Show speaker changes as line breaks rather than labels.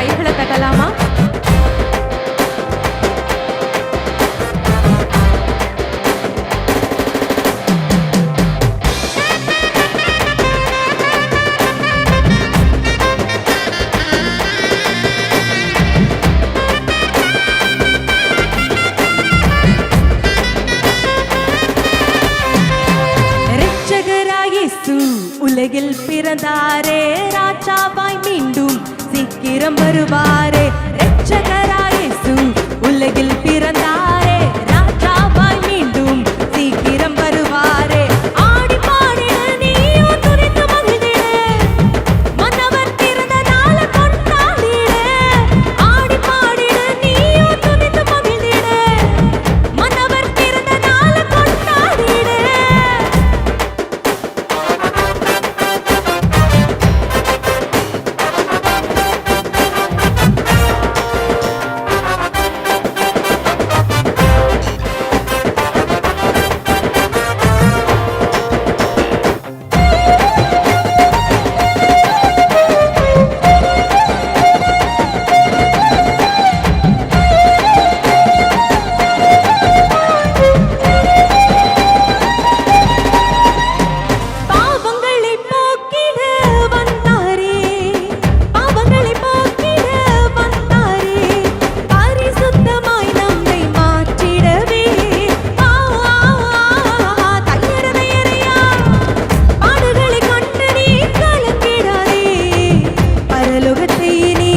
கைகளை தட்டலாமா? உலகில் பிறந்தாரே, ராஜாவாய் மீண்டும் சீக்கிரம் வருவாரே. இரட்சகராய் இயேசு உலகில் பிறந்தாரே, ராஜாவாய் மீண்டும் சீக்கிரம் வருவாரே. ஆடி பாடிட நீயும் துதித்து மகிழ்ந்திட, மன்னவர் பிறந்த நாள கொண்டாடிட. ஆடி பாடிட நீயும் துதித்து மகிழ்ந்திட, மன்னவர் பிறந்த நாள கொண்டாடிட. பரலோகத்தை நீ